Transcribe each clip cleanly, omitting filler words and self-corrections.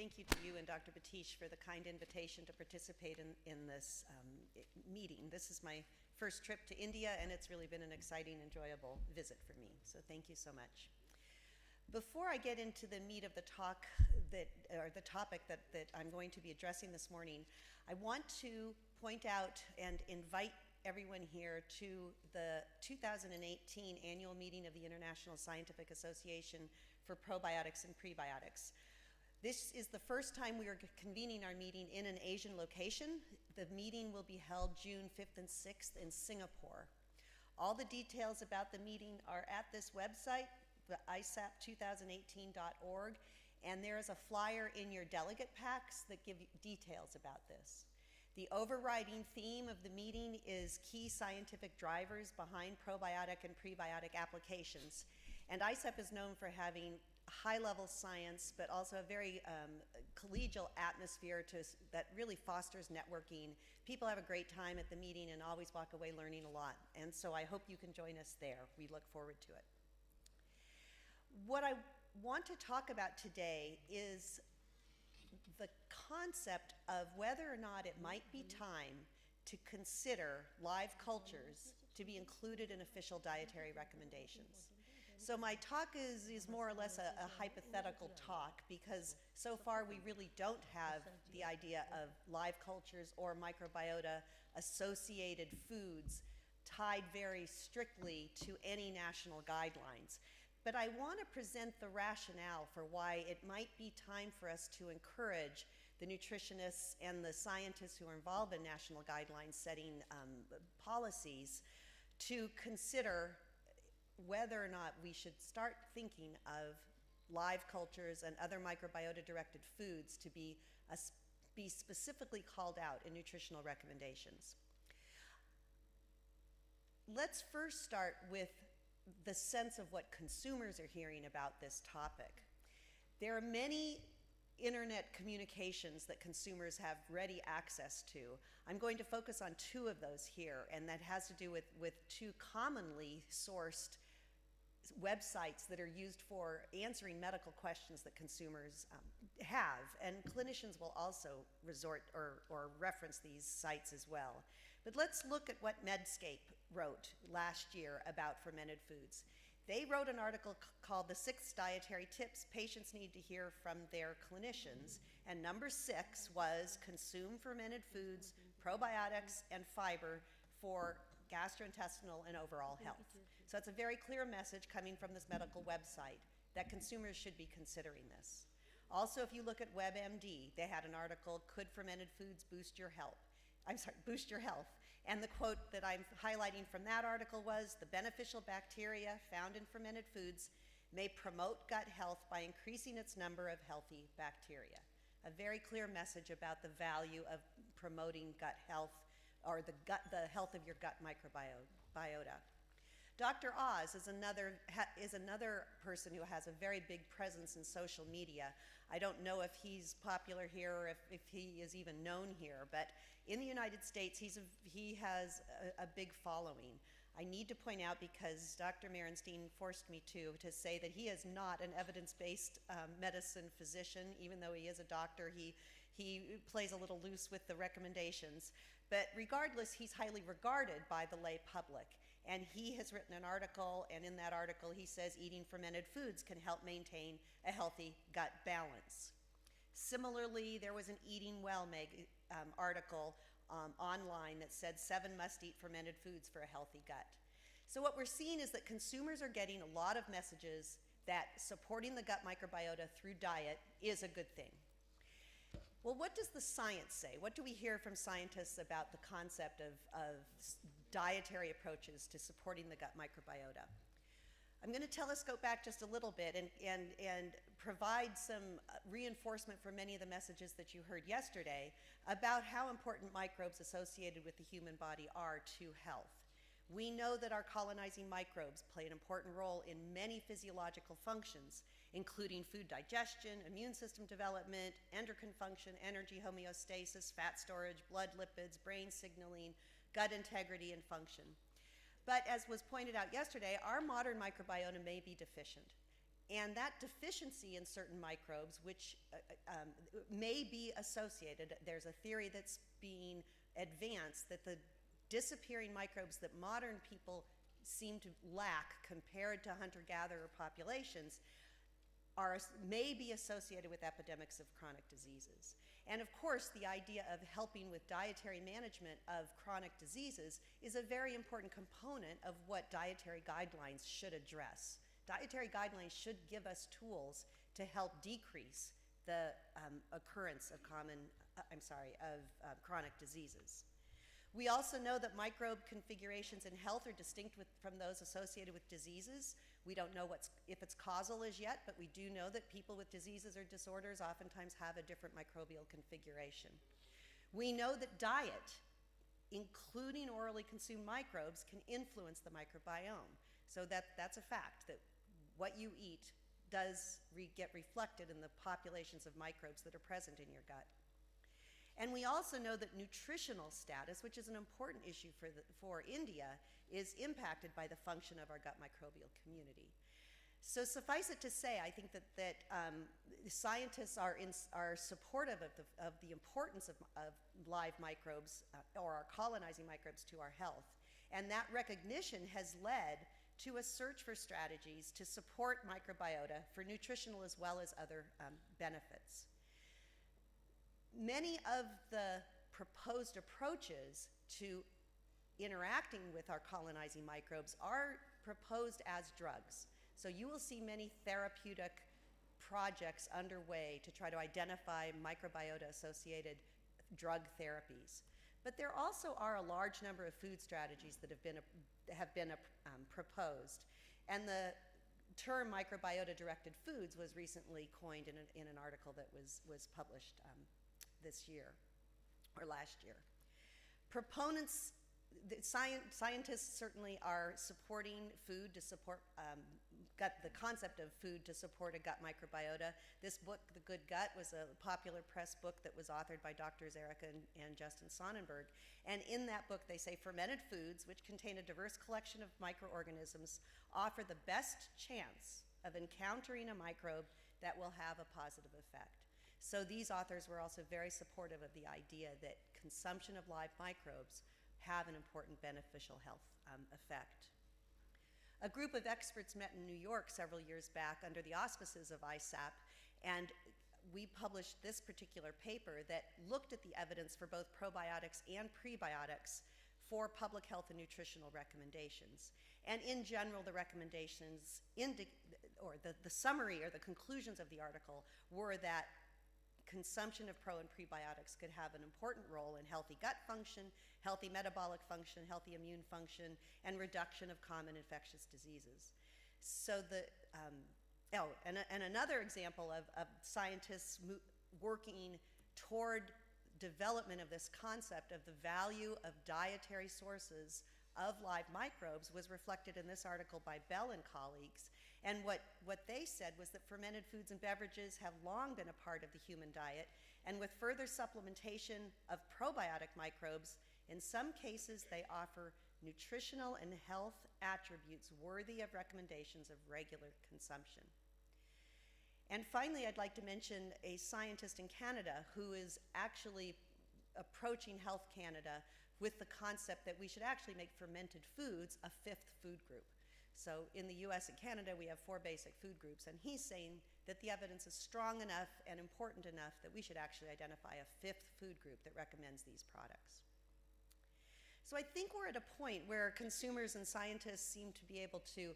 thank you to you and Dr. Batish for the kind invitation to participate in this meeting. This is my first trip to India, and it's really been an exciting, enjoyable visit for me. So thank you so much. Before I get into the meat of the talk the topic that I'm going to be addressing this morning, I want to point out and invite everyone here to the 2018 annual meeting of the International Scientific Association for Probiotics and Prebiotics. This is the first time we are convening our meeting in an Asian location. The meeting will be held June 5th and 6th in Singapore. All the details about the meeting are at this website, the isap2018.org, and there is a flyer in your delegate packs that give details about this. The overriding theme of the meeting is key scientific drivers behind probiotic and prebiotic applications. And ISAP is known for having high-level science, but also a very collegial atmosphere that really fosters networking. People have a great time at the meeting and always walk away learning a lot. And so I hope you can join us there. We look forward to it. What I want to talk about today is the concept of whether or not it might be time to consider live cultures to be included in official dietary recommendations. So my talk is more or less a hypothetical talk, because so far we really don't have the idea of live cultures or microbiota associated foods tied very strictly to any national guidelines. But I want to present the rationale for why it might be time for us to encourage the nutritionists and the scientists who are involved in national guidelines setting policies to consider whether or not we should start thinking of live cultures and other microbiota-directed foods to be specifically called out in nutritional recommendations. Let's first start with the sense of what consumers are hearing about this topic. There are many internet communications that consumers have ready access to. I'm going to focus on two of those here, and that has to do with two commonly sourced websites that are used for answering medical questions that consumers have, and clinicians will also resort or reference these sites as well. But let's look at what Medscape wrote last year about fermented foods. They wrote an article called "The 6 Dietary Tips Patients Need to Hear from Their Clinicians," and number 6 was consume fermented foods, probiotics, and fiber for gastrointestinal and overall health. So it's a very clear message coming from this medical website that consumers should be considering this. Also, if you look at WebMD, they had an article, "Could fermented foods boost your health?" boost your health. And the quote that I'm highlighting from that article was, "The beneficial bacteria found in fermented foods may promote gut health by increasing its number of healthy bacteria." A very clear message about the value of promoting gut health, or the health of your gut microbiota. Dr. Oz is another person who has a very big presence in social media. I don't know if he's popular here or if he is even known here, but in the United States, he has a big following. I need to point out, because Dr. Merenstein forced me to say that he is not an evidence-based medicine physician. Even though he is a doctor, he plays a little loose with the recommendations. But regardless, he's highly regarded by the lay public. And he has written an article, and in that article he says eating fermented foods can help maintain a healthy gut balance. Similarly, there was an Eating Well article online that said 7 must-eat fermented foods for a healthy gut. So what we're seeing is that consumers are getting a lot of messages that supporting the gut microbiota through diet is a good thing. Well, what does the science say? What do we hear from scientists about the concept of dietary approaches to supporting the gut microbiota? I'm going to telescope back just a little bit and provide some reinforcement for many of the messages that you heard yesterday about how important microbes associated with the human body are to health. We know that our colonizing microbes play an important role in many physiological functions, including food digestion, immune system development, endocrine function, energy homeostasis, fat storage, blood lipids, brain signaling, gut integrity, and function. But as was pointed out yesterday, our modern microbiota may be deficient. And that deficiency in certain microbes, which may be associated, there's a theory that's being advanced that the disappearing microbes that modern people seem to lack compared to hunter-gatherer populations may be associated with epidemics of chronic diseases. And of course, the idea of helping with dietary management of chronic diseases is a very important component of what dietary guidelines should address. Dietary guidelines should give us tools to help decrease the occurrence of chronic diseases. We also know that microbe configurations in health are distinct from those associated with diseases. We don't know if it's causal as yet, but we do know that people with diseases or disorders oftentimes have a different microbial configuration. We know that diet, including orally consumed microbes, can influence the microbiome. So that's a fact, that what you eat does get reflected in the populations of microbes that are present in your gut. And we also know that nutritional status, which is an important issue for India, is impacted by the function of our gut microbial community. So suffice it to say, I think that scientists are supportive of the importance of live microbes or our colonizing microbes to our health. And that recognition has led to a search for strategies to support microbiota for nutritional as well as other benefits. Many of the proposed approaches to interacting with our colonizing microbes are proposed as drugs. So you will see many therapeutic projects underway to try to identify microbiota-associated drug therapies. But there also are a large number of food strategies that have been proposed. And the term microbiota-directed foods was recently coined in an article that was published this year, or last year. Scientists certainly are supporting food to support the concept of food to support a gut microbiota. This book, The Good Gut, was a popular press book that was authored by Drs. Erica and Justin Sonnenberg. And in that book, they say fermented foods, which contain a diverse collection of microorganisms, offer the best chance of encountering a microbe that will have a positive effect. So these authors were also very supportive of the idea that consumption of live microbes have an important beneficial health effect. A group of experts met in New York several years back under the auspices of ISAP, and we published this particular paper that looked at the evidence for both probiotics and prebiotics for public health and nutritional recommendations. And in general, the recommendations, or the summary or the conclusions of the article were that consumption of pro and prebiotics could have an important role in healthy gut function, healthy metabolic function, healthy immune function, and reduction of common infectious diseases. So and another example of scientists working toward development of this concept of the value of dietary sources of live microbes was reflected in this article by Bell and colleagues. And what they said was that fermented foods and beverages have long been a part of the human diet, and with further supplementation of probiotic microbes, in some cases they offer nutritional and health attributes worthy of recommendations of regular consumption. And finally, I'd like to mention a scientist in Canada who is actually approaching Health Canada with the concept that we should actually make fermented foods a fifth food group. So in the US and Canada, we have 4 basic food groups, and he's saying that the evidence is strong enough and important enough that we should actually identify a 5th food group that recommends these products. So I think we're at a point where consumers and scientists seem to be able to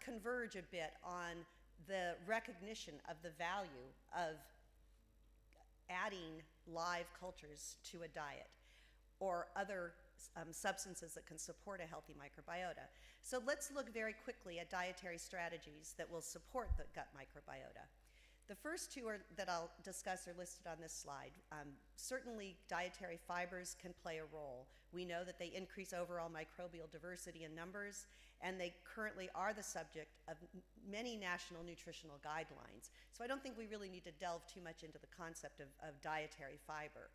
converge a bit on the recognition of the value of adding live cultures to a diet or other substances that can support a healthy microbiota. So let's look very quickly at dietary strategies that will support the gut microbiota. The first 2 that I'll discuss are listed on this slide. Certainly, dietary fibers can play a role. We know that they increase overall microbial diversity in numbers, and they currently are the subject of many national nutritional guidelines. So I don't think we really need to delve too much into the concept of dietary fiber.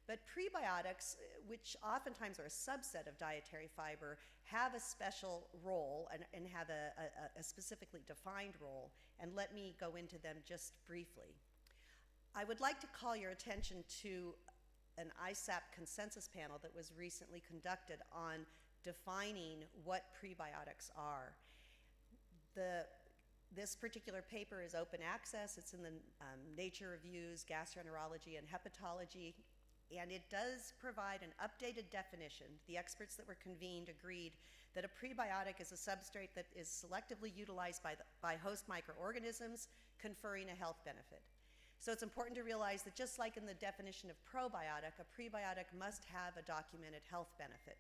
But prebiotics, which oftentimes are a subset of dietary fiber, have a special role and have a specifically defined role. And let me go into them just briefly. I would like to call your attention to an ISAP consensus panel that was recently conducted on defining what prebiotics are. This particular paper is open access. It's in the Nature Reviews, Gastroenterology, and Hepatology, and it does provide an updated definition. The experts that were convened agreed that a prebiotic is a substrate that is selectively utilized by host microorganisms, conferring a health benefit. So it's important to realize that just like in the definition of probiotic, a prebiotic must have a documented health benefit.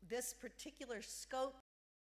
This particular scope